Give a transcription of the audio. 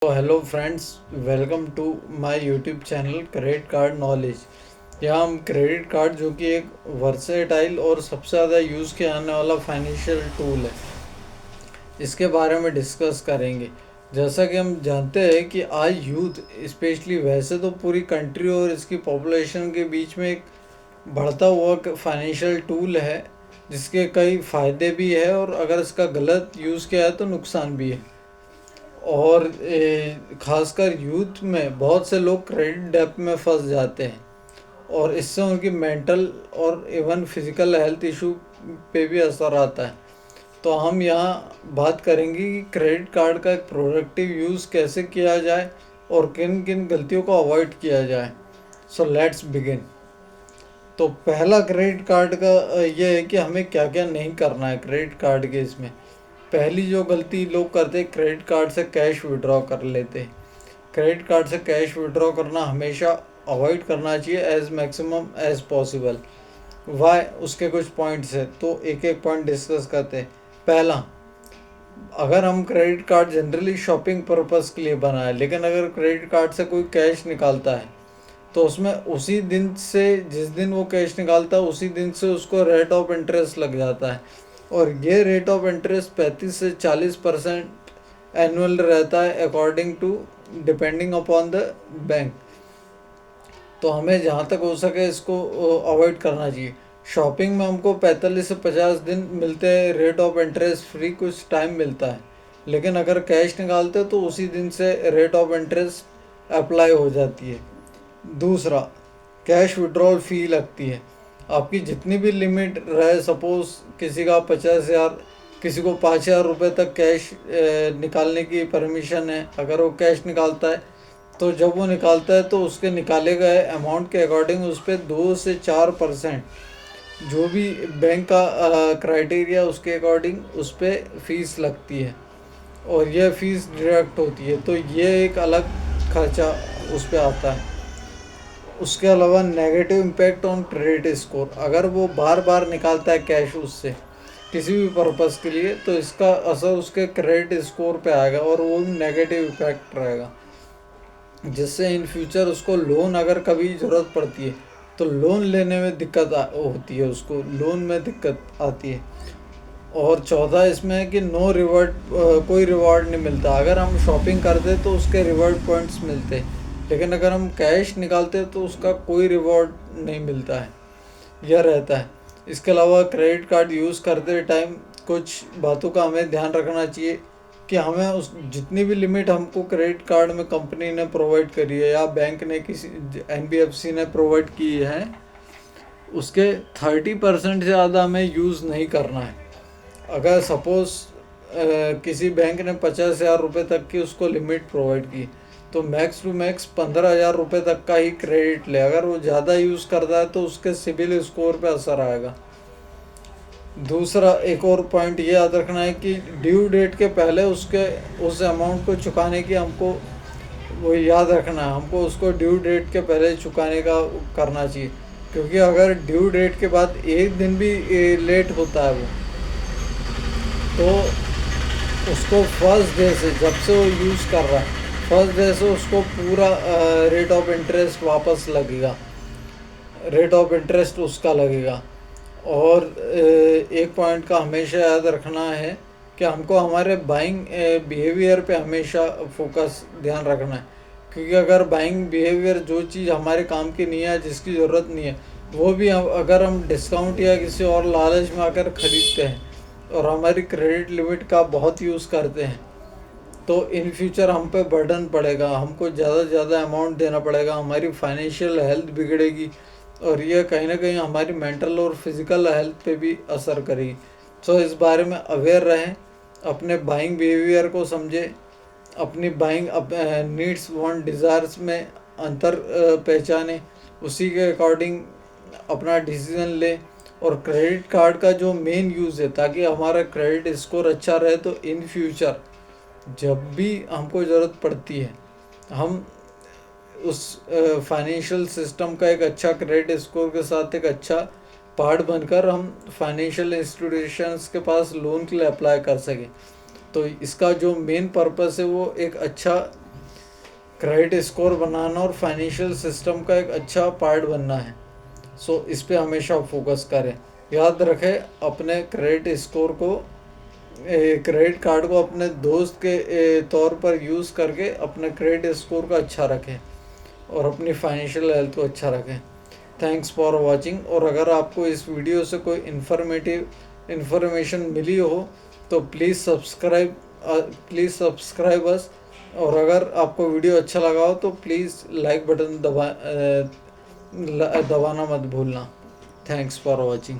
तो hello friends, welcome to my YouTube channel credit card knowledge. यहाँ हम credit card जो कि एक वर्सेटाइल और सबसे ज़्यादा यूज़ किया जाने वाला फाइनेंशियल टूल है, इसके बारे में डिस्कस करेंगे। जैसा कि हम जानते हैं कि आज यूथ स्पेशली, वैसे तो पूरी कंट्री और इसकी पॉपुलेशन के बीच में एक बढ़ता हुआ फाइनेंशियल टूल है, जिसके कई फ़ायदे भी है और अगर इसका गलत यूज़ किया है तो नुकसान भी है। और खासकर यूथ में बहुत से लोग क्रेडिट डेब्ट में फंस जाते हैं और इससे उनकी मेंटल और इवन फिजिकल हेल्थ इशू पे भी असर आता है। तो हम यहाँ बात करेंगे कि क्रेडिट कार्ड का एक प्रोडक्टिव यूज़ कैसे किया जाए और किन किन गलतियों को अवॉइड किया जाए। So let's begin. तो पहला क्रेडिट कार्ड का ये है कि हमें क्या क्या नहीं करना है क्रेडिट कार्ड के इसमें। पहली जो गलती लोग करते हैं, क्रेडिट कार्ड से कैश विड्रॉ कर लेते हैं। क्रेडिट कार्ड से कैश विड्रॉ करना हमेशा अवॉइड करना चाहिए as maximum as possible. Why, उसके कुछ पॉइंट्स है, तो एक एक पॉइंट डिस्कस करते हैं। पहला, अगर हम credit card generally shopping purpose के लिए बना है, लेकिन अगर क्रेडिट कार्ड से कोई कैश निकालता है तो उसमें उसी दिन से, जिस दिन वो कैश निकालता है उसी दिन से उसको रेट ऑफ इंटरेस्ट लग जाता है। और ये रेट ऑफ इंटरेस्ट 35 से 40% एनुअल रहता है according to, depending upon the bank. तो हमें जहाँ तक हो सके इसको अवॉइड करना चाहिए। शॉपिंग में हमको 45 से 50 दिन मिलते हैं रेट ऑफ इंटरेस्ट फ्री, कुछ टाइम मिलता है। लेकिन अगर कैश निकालते हो तो उसी दिन से रेट ऑफ इंटरेस्ट अप्लाई हो जाती है। दूसरा, कैश विड्रॉल फ़ी लगती है। आपकी जितनी भी लिमिट रहे, सपोज़ किसी का 50,000, किसी को 5,000 रुपये तक कैश निकालने की परमिशन है। अगर वो कैश निकालता है तो जब वो निकालता है तो उसके निकाले गए अमाउंट के अकॉर्डिंग उस पर 2 से 4% जो भी बैंक का क्राइटेरिया उसके अकॉर्डिंग उस पर फीस लगती है और यह फीस डिडक्ट होती है। तो ये एक अलग खर्चा उस पर आता है। उसके अलावा negative impact on credit score, अगर वो बार बार निकालता है कैश उससे किसी भी पर्पस के लिए, तो इसका असर उसके क्रेडिट स्कोर पे आएगा और वो नेगेटिव इफेक्ट रहेगा, जिससे इन फ्यूचर उसको लोन अगर कभी ज़रूरत पड़ती है तो लोन लेने में दिक्कत होती है, उसको लोन में दिक्कत आती है। और चौथा इसमें है कि नो रिवॉर्ड, कोई रिवॉर्ड नहीं मिलता। अगर हम शॉपिंग करते तो उसके रिवॉर्ड पॉइंट्स मिलते, लेकिन अगर हम कैश निकालते तो उसका कोई रिवॉर्ड नहीं मिलता है, यह रहता है। इसके अलावा क्रेडिट कार्ड यूज़ करते टाइम कुछ बातों का हमें ध्यान रखना चाहिए कि हमें उस जितनी भी लिमिट हमको क्रेडिट कार्ड में कंपनी ने प्रोवाइड करी है या बैंक ने, किसी NBFC ने प्रोवाइड की है, उसके 30% से ज़्यादा हमें यूज़ नहीं करना है। अगर सपोज़ किसी बैंक ने 50,000 रुपये तक की उसको लिमिट प्रोवाइड की, तो मैक्स टू मैक्स 15,000 रुपये तक का ही क्रेडिट ले। अगर वो ज़्यादा यूज़ करता है तो उसके सिबिल स्कोर पे असर आएगा। दूसरा, एक और पॉइंट ये याद रखना है कि ड्यू डेट के पहले उसके उस अमाउंट को चुकाने की हमको वो याद रखना है। हमको उसको ड्यू डेट के पहले चुकाने का करना चाहिए, क्योंकि अगर ड्यू डेट के बाद एक दिन भी लेट होता है वो, तो उसको फर्स्ट डे से, जब से वो यूज़ कर रहा है, फर्स्ट डे से उसको पूरा रेट ऑफ इंटरेस्ट वापस लगेगा, रेट ऑफ इंटरेस्ट उसका लगेगा। और एक पॉइंट का हमेशा याद रखना है कि हमको हमारे बाइंग बिहेवियर पे हमेशा फोकस ध्यान रखना है, क्योंकि अगर बाइंग बिहेवियर जो चीज़ हमारे काम की नहीं है, जिसकी ज़रूरत नहीं है, वो भी अगर हम डिस्काउंट या किसी और लालच में आकर ख़रीदते हैं और हमारी क्रेडिट लिमिट का बहुत यूज़ करते हैं, तो इन फ्यूचर हम पे बर्डन पड़ेगा, हमको ज़्यादा से ज़्यादा अमाउंट देना पड़ेगा, हमारी फाइनेंशियल हेल्थ बिगड़ेगी और यह कहीं ना कहीं हमारी मेंटल और फिज़िकल हेल्थ पे भी असर करेगी। सो इस बारे में अवेयर रहें, अपने बाइंग बिहेवियर को समझें, अपनी बाइंग नीड्स वांट डिज़ायर्स में अंतर पहचानें, उसी के अकॉर्डिंग अपना डिसीजन लें। और क्रेडिट कार्ड का जो मेन यूज़ है, ताकि हमारा क्रेडिट स्कोर अच्छा रहे, तो इन फ्यूचर जब भी हमको ज़रूरत पड़ती है, हम उस फाइनेंशियल सिस्टम का एक अच्छा क्रेडिट स्कोर के साथ एक अच्छा पार्ट बनकर हम फाइनेंशियल इंस्टीट्यूशंस के पास लोन के लिए अप्लाई कर सकें। तो इसका जो मेन पर्पस है वो एक अच्छा क्रेडिट स्कोर बनाना और फाइनेंशियल सिस्टम का एक अच्छा पार्ट बनना है। सो इस पे हमेशा फोकस करें। याद रखें अपने क्रेडिट स्कोर को, क्रेडिट कार्ड को अपने दोस्त के तौर पर यूज़ करके अपने क्रेडिट स्कोर को अच्छा रखें और अपनी फाइनेंशियल हेल्थ को अच्छा रखें। Thanks for watching. और अगर आपको इस वीडियो से कोई इन्फॉर्मेशन मिली हो तो प्लीज़ सब्सक्राइब अस। और अगर आपको वीडियो अच्छा लगा हो तो प्लीज़ लाइक बटन दबाना मत भूलना। Thanks for watching.